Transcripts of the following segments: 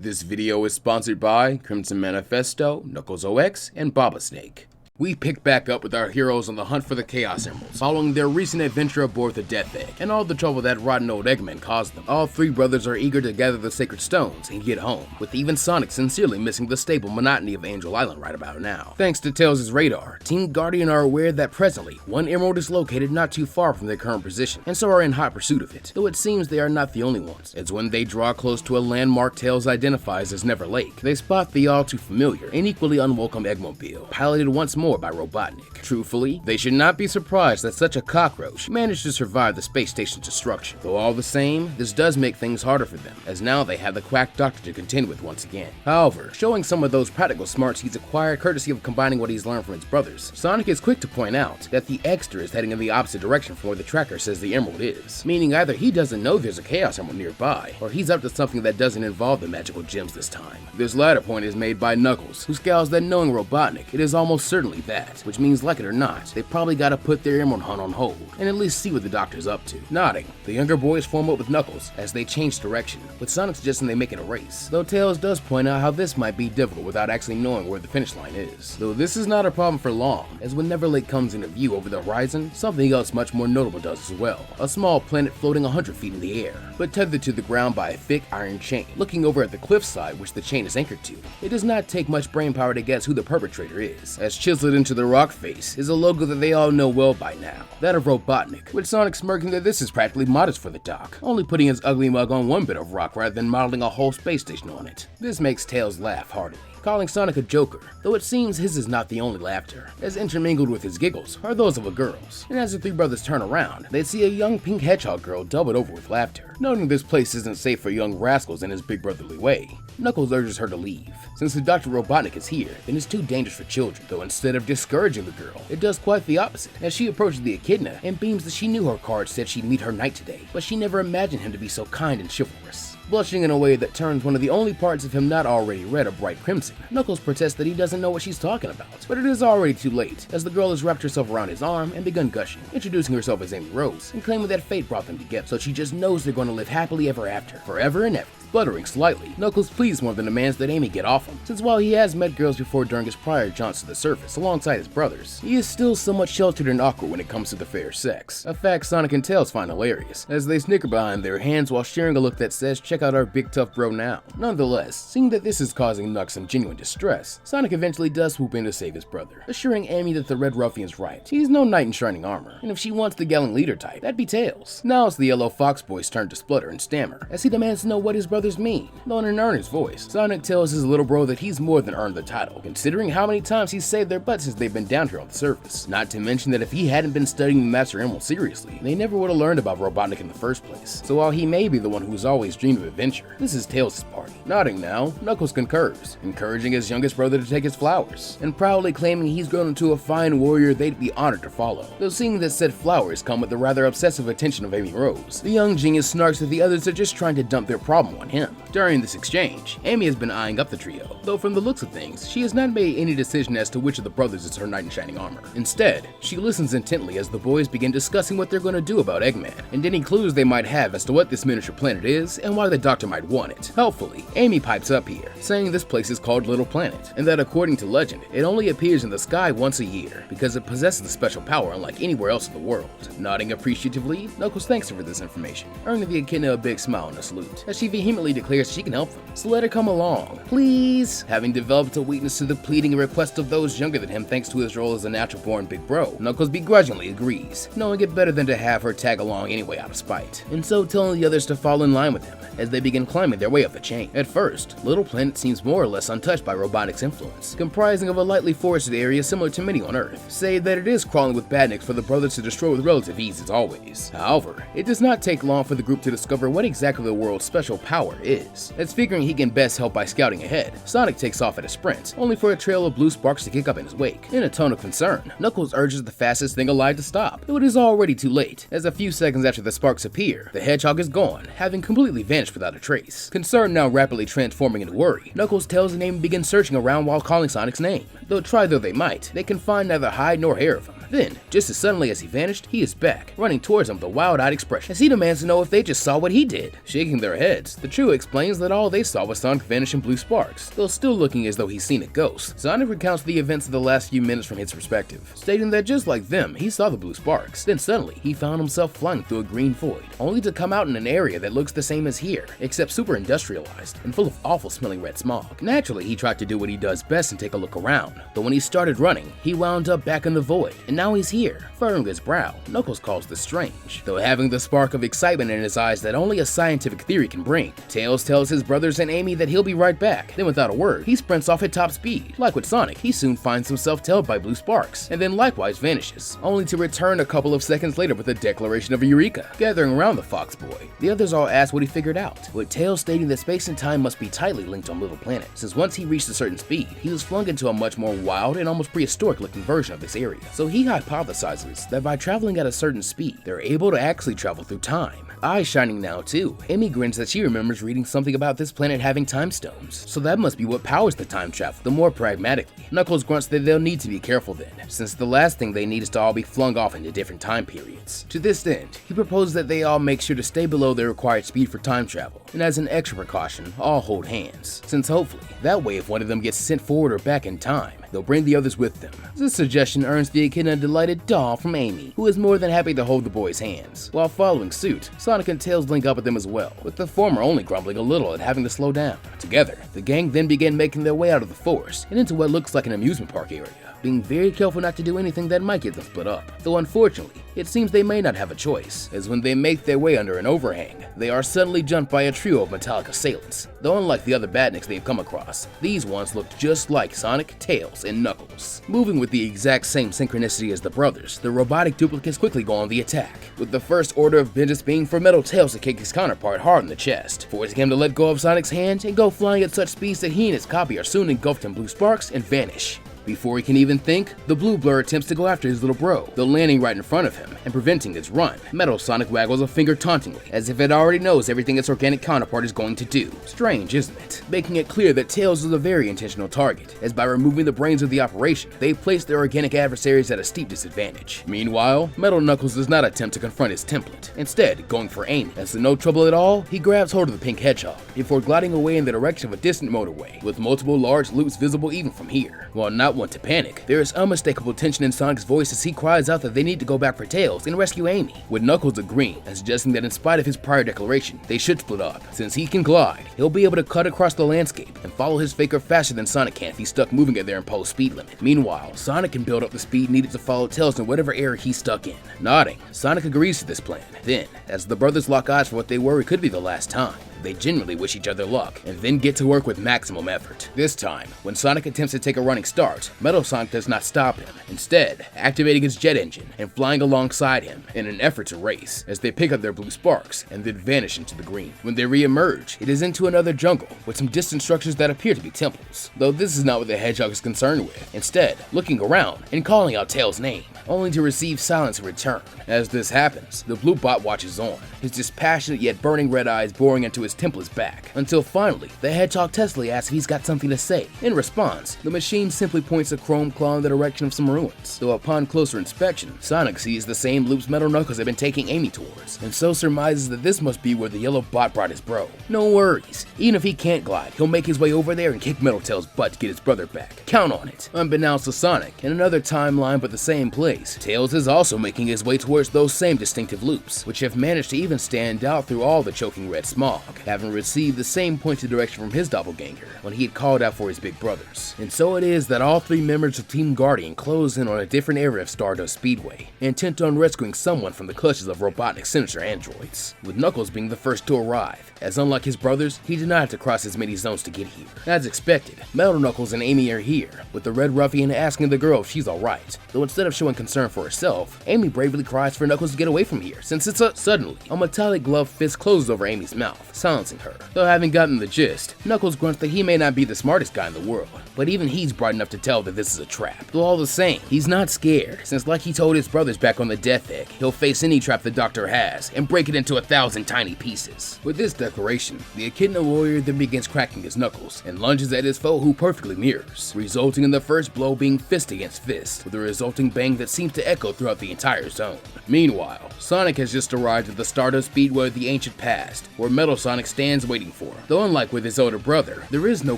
This video is sponsored by Crimson Manifesto, Knuckles OX, and Robotnik. We pick back up with our heroes on the hunt for the Chaos Emeralds, following their recent adventure aboard the Death Egg, and all the trouble that rotten old Eggman caused them. All three brothers are eager to gather the sacred stones and get home, with even Sonic sincerely missing the stable monotony of Angel Island right about now. Thanks to Tails' radar, Team Guardian are aware that presently, one emerald is located not too far from their current position, and so are in hot pursuit of it, though it seems they are not the only ones, as when they draw close to a landmark Tails identifies as Never Lake, they spot the all too familiar and equally unwelcome Eggmobile, piloted once more by Robotnik. Truthfully, they should not be surprised that such a cockroach managed to survive the space station's destruction, though all the same, this does make things harder for them, as now they have the quack doctor to contend with once again. However, showing some of those practical smarts he's acquired courtesy of combining what he's learned from his brothers, Sonic is quick to point out that the Eggster is heading in the opposite direction from where the tracker says the emerald is, meaning either he doesn't know there's a Chaos Emerald nearby, or he's up to something that doesn't involve the magical gems this time. This latter point is made by Knuckles, who scowls that knowing Robotnik, it is almost certainly that, which means like it or not, they probably gotta put their emerald hunt on hold, and at least see what the doctor's up to. Nodding, the younger boys form up with Knuckles as they change direction, with Sonic suggesting they make it a race, though Tails does point out how this might be difficult without actually knowing where the finish line is. Though this is not a problem for long, as when Never Lake comes into view over the horizon, something else much more notable does as well, a small planet floating 100 feet in the air, but tethered to the ground by a thick iron chain. Looking over at the cliffside which the chain is anchored to, it does not take much brainpower to guess who the perpetrator is, as chiseled into the rock face is a logo that they all know well by now, that of Robotnik, with Sonic smirking that this is practically modest for the doc, only putting his ugly mug on one bit of rock rather than modeling a whole space station on it. This makes Tails laugh heartily, calling Sonic a joker, though it seems his is not the only laughter, as intermingled with his giggles are those of a girl's. And as the three brothers turn around, they see a young pink hedgehog girl doubled over with laughter. Noting this place isn't safe for young rascals in his big brotherly way, Knuckles urges her to leave, since the Dr. Robotnik is here, and it's too dangerous for children, though instead of discouraging the girl, it does quite the opposite, as she approaches the echidna and beams that she knew her card said she'd meet her knight today, but she never imagined him to be so kind and chivalrous. Blushing in a way that turns one of the only parts of him not already red a bright crimson, Knuckles protests that he doesn't know what she's talking about, but it is already too late, as the girl has wrapped herself around his arm and begun gushing, introducing herself as Amy Rose, and claiming that fate brought them together, so she just knows they're going to live happily ever after, forever and ever. Sputtering slightly, Knuckles pleads more than demands that Amy get off him, since while he has met girls before during his prior jaunts to the surface alongside his brothers, he is still somewhat sheltered and awkward when it comes to the fair sex, a fact Sonic and Tails find hilarious, as they snicker behind their hands while sharing a look that says check out our big tough bro now. Nonetheless, seeing that this is causing Knuck some genuine distress, Sonic eventually does swoop in to save his brother, assuring Amy that the Red Ruffian's right, he's no knight in shining armor, and if she wants the gallant leader type, that'd be Tails. Now it's the Yellow Fox boy's turn to splutter and stammer, as he demands to know what his brothers mean. Though in an earnest voice, Sonic tells his little bro that he's more than earned the title, considering how many times he's saved their butts since they've been down here on the surface. Not to mention that if he hadn't been studying the Master Emerald seriously, they never would have learned about Robotnik in the first place. So while he may be the one who's always dreamed of adventure, this is Tails' party. Nodding now, Knuckles concurs, encouraging his youngest brother to take his flowers, and proudly claiming he's grown into a fine warrior they'd be honored to follow. Though seeing that said flowers come with the rather obsessive attention of Amy Rose, the young genius snarks that the others are just trying to dump their problem on him. During this exchange, Amy has been eyeing up the trio, though from the looks of things, she has not made any decision as to which of the brothers is her knight in shining armor. Instead, she listens intently as the boys begin discussing what they're going to do about Eggman, and any clues they might have as to what this miniature planet is and why the doctor might want it. Helpfully, Amy pipes up here, saying this place is called Little Planet, and that according to legend, it only appears in the sky once a year, because it possesses a special power unlike anywhere else in the world. Nodding appreciatively, Knuckles thanks her for this information, earning the echidna a big smile and a salute, as she vehemently declares she can help them, so let her come along, please. Having developed a weakness to the pleading and request of those younger than him thanks to his role as a natural-born big bro, Knuckles begrudgingly agrees, knowing it better than to have her tag along anyway out of spite, and so telling the others to fall in line with him as they begin climbing their way up the chain. At first, Little Planet seems more or less untouched by Robotnik's influence, comprising of a lightly forested area similar to many on Earth, save that it is crawling with badniks for the brothers to destroy with relative ease as always. However, it does not take long for the group to discover what exactly the world's special power is, as figuring he can best help by scouting ahead, Sonic takes off at a sprint, only for a trail of blue sparks to kick up in his wake. In a tone of concern, Knuckles urges the fastest thing alive to stop, though it is already too late, as a few seconds after the sparks appear, the hedgehog is gone, having completely vanished without a trace. Concern now rapidly transforming into worry, Knuckles tells the name and begins searching around while calling Sonic's name, though try though they might, they can find neither hide nor hair of him, Then, just as suddenly as he vanished, he is back, running towards them with a wild-eyed expression, as he demands to know if they just saw what he did. Shaking their heads, the trio explains that all they saw was Sonic vanish in blue sparks, though still looking as though he's seen a ghost. Sonic recounts the events of the last few minutes from his perspective, stating that just like them, he saw the blue sparks. Then suddenly, he found himself flying through a green void, only to come out in an area that looks the same as here, except super industrialized and full of awful smelling red smog. Naturally, he tried to do what he does best and take a look around, but when he started running, he wound up back in the void, and now he's here. Furrowing his brow, Knuckles calls this strange, though having the spark of excitement in his eyes that only a scientific theory can bring. Tails tells his brothers and Amy that he'll be right back. Then without a word, he sprints off at top speed. Like with Sonic, he soon finds himself tailed by blue sparks, and then likewise vanishes, only to return a couple of seconds later with a declaration of Eureka. Gathering around the Fox Boy, the others all ask what he figured out, with Tails stating that space and time must be tightly linked on Little Planet, since once he reached a certain speed, he was flung into a much more wild and almost prehistoric looking version of this area. So he hypothesizes that by traveling at a certain speed, they're able to actually travel through time. Eyes shining now too, Amy grins that she remembers reading something about this planet having time stones, so that must be what powers the time travel, the more pragmatically. Knuckles grunts that they'll need to be careful then, since the last thing they need is to all be flung off into different time periods. To this end, he proposes that they all make sure to stay below their required speed for time travel, and as an extra precaution, all hold hands, since hopefully, that way if one of them gets sent forward or back in time, they'll bring the others with them. This suggestion earns the echidna a delighted "daw" from Amy, who is more than happy to hold the boys' hands. While following suit, Sonic and Tails link up with them as well, with the former only grumbling a little at having to slow down. Together, the gang then begin making their way out of the forest and into what looks like an amusement park area, being very careful not to do anything that might get them split up. Though unfortunately, it seems they may not have a choice, as when they make their way under an overhang, they are suddenly jumped by a trio of metallic assailants. Though unlike the other badniks they've come across, these ones look just like Sonic, Tails, and Knuckles. Moving with the exact same synchronicity as the brothers, the robotic duplicates quickly go on the attack, with the first order of business being for Metal Tails to kick his counterpart hard in the chest, forcing him to let go of Sonic's hand and go flying at such speeds that he and his copy are soon engulfed in blue sparks and vanish. Before he can even think, the blue blur attempts to go after his little bro, though landing right in front of him and preventing its run. Metal Sonic waggles a finger tauntingly, as if it already knows everything its organic counterpart is going to do. Strange, isn't it? Making it clear that Tails is a very intentional target, as by removing the brains of the operation, they place their organic adversaries at a steep disadvantage. Meanwhile, Metal Knuckles does not attempt to confront his template, instead going for Amy. As to no trouble at all, he grabs hold of the pink hedgehog, before gliding away in the direction of a distant motorway, with multiple large loops visible even from here. While not one to panic, there is unmistakable tension in Sonic's voice as he cries out that they need to go back for Tails and rescue Amy, with Knuckles agreeing and suggesting that in spite of his prior declaration, they should split up. Since he can glide, he'll be able to cut across the landscape and follow his faker faster than Sonic can if he's stuck moving at their imposed speed limit. Meanwhile, Sonic can build up the speed needed to follow Tails in whatever area he's stuck in. Nodding, Sonic agrees to this plan. Then, as the brothers lock eyes for what they worry could be the last time, they genuinely wish each other luck, and then get to work with maximum effort. This time, when Sonic attempts to take a running start, Metal Sonic does not stop him, instead activating his jet engine and flying alongside him in an effort to race, as they pick up their blue sparks and then vanish into the green. When they re-emerge, it is into another jungle with some distant structures that appear to be temples, though this is not what the hedgehog is concerned with, instead looking around and calling out Tails' name, only to receive silence in return. As this happens, the blue bot watches on, his dispassionate yet burning red eyes boring into his template's back, until finally, the hedgehog testily asks if he's got something to say. In response, the machine simply points a chrome claw in the direction of some ruins, though upon closer inspection, Sonic sees the same loops Metal Knuckles have been taking Amy towards, and so surmises that this must be where the yellow bot brought his bro. No worries, even if he can't glide, he'll make his way over there and kick Metal Tail's butt to get his brother back. Count on it. Unbeknownst to Sonic, in another timeline but the same place, Tails is also making his way towards those same distinctive loops, which have managed to even stand out through all the choking red smog, having received the same pointed direction from his doppelganger when he had called out for his big brothers. And so it is that all three members of Team Guardian close in on a different area of Stardust Speedway, intent on rescuing someone from the clutches of Robotnik's sinister androids, with Knuckles being the first to arrive, as unlike his brothers, he did not have to cross as many zones to get here. As expected, Metal Knuckles and Amy are here, with the Red Ruffian asking the girl if she's alright, though instead of showing concern for herself, Amy bravely cries for Knuckles to get away from here, since it's suddenly, a metallic gloved fist closes over Amy's mouth. silencing her. Though having gotten the gist, Knuckles grunts that he may not be the smartest guy in the world, but even he's bright enough to tell that this is a trap. Though all the same, he's not scared, since like he told his brothers back on the Death Egg, he'll face any trap the Doctor has and break it into 1,000 tiny pieces. With this declaration, the Echidna warrior then begins cracking his knuckles and lunges at his foe, who perfectly mirrors, resulting in the first blow being fist against fist, with a resulting bang that seems to echo throughout the entire zone. Meanwhile, Sonic has just arrived at the Stardust Speedway of the ancient past, where Metal Sonic stands waiting for him. Though unlike with his older brother, there is no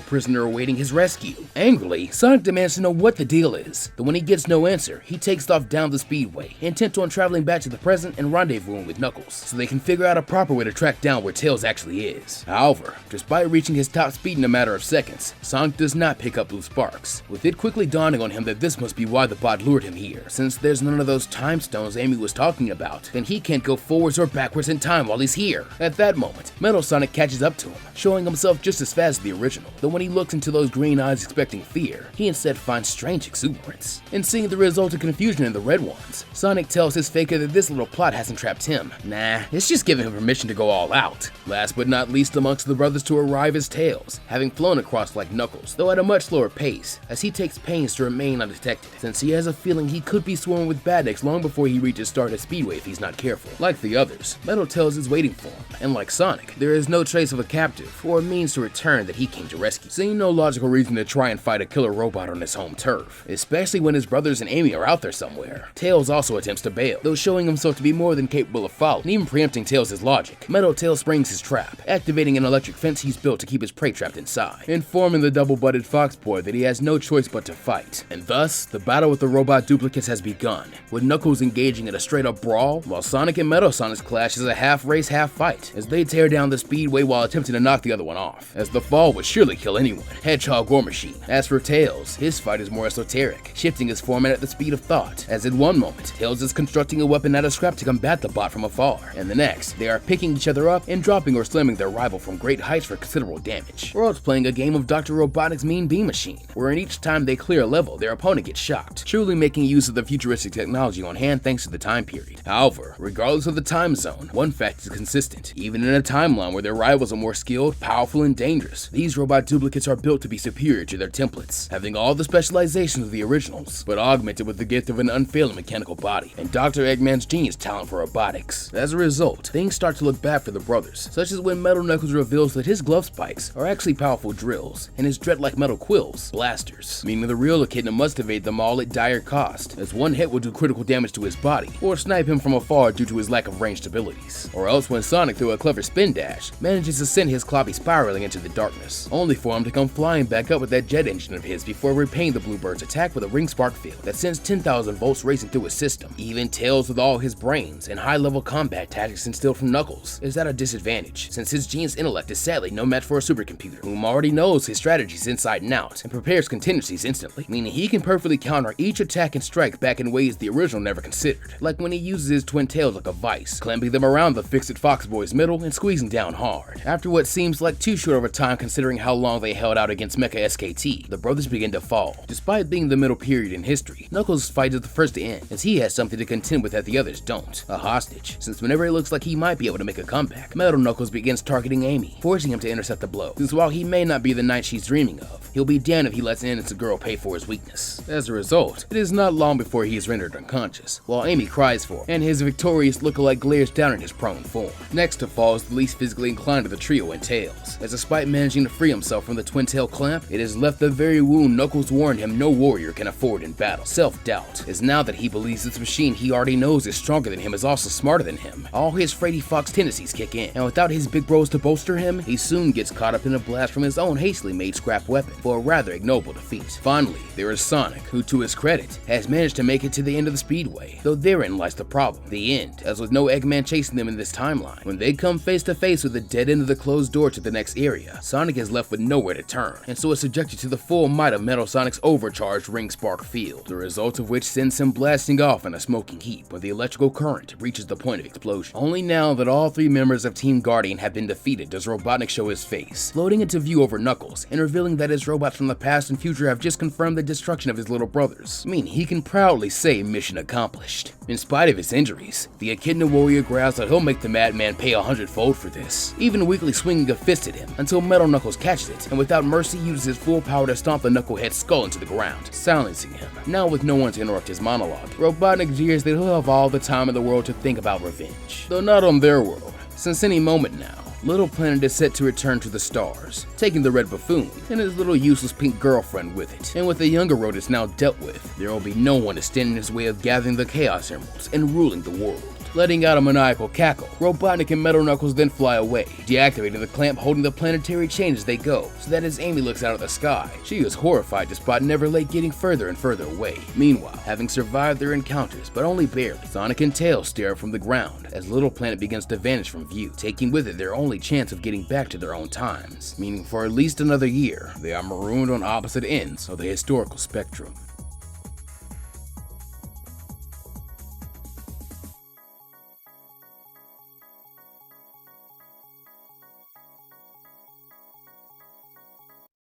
prisoner awaiting his rescue. Angrily, Sonic demands to know what the deal is, though when he gets no answer, he takes off down the speedway, intent on traveling back to the present and rendezvousing with Knuckles, so they can figure out a proper way to track down where Tails actually is. However, despite reaching his top speed in a matter of seconds, Sonic does not pick up Blue Sparks, with it quickly dawning on him that this must be why the bot lured him here. Since there's none of those time stones Amy was talking about, then he can't go forwards or backwards in time while he's here. At that moment, Metal Sonic catches up to him, showing himself just as fast as the original, though when he looks into those green eyes expecting fear, he instead finds strange exuberance. And seeing the resulting confusion in the red ones, Sonic tells his faker that this little plot hasn't trapped him. Nah, it's just giving him permission to go all out. Last but not least amongst the brothers to arrive is Tails, having flown across like Knuckles, though at a much slower pace, as he takes pains to remain undetected, since he has a feeling he could be swarmed with badniks long before he reaches Stardust Speedway if he's not careful. Like the others, Metal Tails is waiting for him, and like Sonic, there is no trace of a captive or a means to return that he came to rescue, seeing no logical reason to try and fight a killer robot on his home turf, especially when his brothers and Amy are out there somewhere. Tails also attempts to bail, though showing himself to be more than capable of following, and even preempting Tails' logic. Metal Tails springs his trap, activating an electric fence he's built to keep his prey trapped inside, informing the double-butted Fox Boy that he has no choice but to fight. And thus, the battle with the robot duplicates has begun, with Knuckles engaging in a straight-up brawl, while Sonic and Metal Sonic's clash is a half race, half fight, as they tear down the speedway while attempting to knock the other one off, as the fall would surely kill anyone, Hedgehog or Machine. As for Tails, his fight is more esoteric, shifting his format at the speed of thought, as in one moment, Tails is constructing a weapon out of scrap to combat the bot from afar, and the next, they are picking each other up and dropping or slamming their rival from great heights for considerable damage. Or else playing a game of Dr. Robotnik's Mean Bean Machine, wherein each time they clear a level, their opponent gets shocked, truly making use of the futuristic technology on hand thanks to the time period. However, regardless of the time zone, one fact is consistent. Even in a timeline where their rivals are more skilled, powerful, and dangerous, these robot duplicates are built to be superior to their templates, having all the specializations of the originals, but augmented with the gift of an unfailing mechanical body, and Dr. Eggman's genius talent for robotics. As a result, things start to look bad for the brothers, such as when Metal Knuckles reveals that his glove spikes are actually powerful drills, and his dread-like metal quills, blasters, meaning the real Echidna must evade them all at dire cost, as one hit will do critical damage to his body, or snipe him from afar due to his lack of ranged abilities. Or else when Sonic, through a clever spin dash, manages to send his Cloppy spiraling into the darkness, only for him to come flying back up with that jet engine of his before repaying the Bluebird's attack with a ring spark field that sends 10,000 volts racing through his system. Even Tails, with all his brains and high-level combat tactics instilled from Knuckles, is at a disadvantage, since his genius intellect is sadly no match for a supercomputer, whom already knows his strategies inside and out, and prepares contingencies instantly, meaning he can perfectly counter each attack and strike back in ways the original never considered, like when he uses his twin tails like a vice, clamping them around the fixed Fox Boy's middle and squeezing down hard. After what seems like too short of a time considering how long they held out against Mecha SKT, the brothers begin to fall. Despite being the middle period in history, Knuckles' fight is the first to end, as he has something to contend with that the others don't, a hostage, since whenever it looks like he might be able to make a comeback, Metal Knuckles begins targeting Amy, forcing him to intercept the blow, since while he may not be the knight she's dreaming of, he'll be damned if he lets an innocent girl pay for his weakness. As a result, it is not long before he is rendered unconscious, while Amy cries for him, and his victorious lookalike glares down in his prone form. Next to fall is the least physically inclined of the trio and Tails, as despite managing to free himself from the twin tail clamp, it has left the very wound Knuckles warned him no warrior can afford in battle. Self-doubt is now that he believes this machine he already knows is stronger than him is also smarter than him. All his Freddy Fox tendencies kick in, and without his big bros to bolster him, he soon gets caught up in a blast from his own hastily made scrap weapon for a rather ignoble defeat. Finally, there is Sonic, who to his credit, has managed to make it to the end of the speedway, though therein lies the problem. The end, as with no Eggman chasing them in this timeline. When they come face to face with the dead end of the closed door to the next area, Sonic is left with nowhere to turn, and so is subjected to the full might of Metal Sonic's overcharged ring spark field, the result of which sends him blasting off in a smoking heap when the electrical current reaches the point of explosion. Only now that all three members of Team Guardian have been defeated does Robotnik show his face, floating into view over Knuckles, and revealing that his robots from the past and future have just confirmed the destruction of his little brothers, meaning he can proudly say mission accomplished. In spite of his injuries, the Echidna warrior growls that he'll make the madman pay 100-fold for this. Knuckles, even weakly swinging a fist at him until Metal Knuckles catches it and without mercy uses his full power to stomp the Knucklehead's skull into the ground, silencing him. Now with no one to interrupt his monologue, Robotnik jeers that he'll have all the time in the world to think about revenge. Though not on their world, since any moment now, Little Planet is set to return to the stars, taking the red buffoon and his little useless pink girlfriend with it. And with the younger rodents now dealt with, there will be no one to stand in his way of gathering the Chaos Emeralds and ruling the world. Letting out a maniacal cackle, Robotnik and Metal Knuckles then fly away, deactivating the clamp holding the planetary chain as they go, so that as Amy looks out at the sky, she is horrified to spot Neverlake getting further and further away. Meanwhile, having survived their encounters, but only barely, Sonic and Tails stare up from the ground as Little Planet begins to vanish from view, taking with it their only chance of getting back to their own times, meaning for at least another year, they are marooned on opposite ends of the historical spectrum.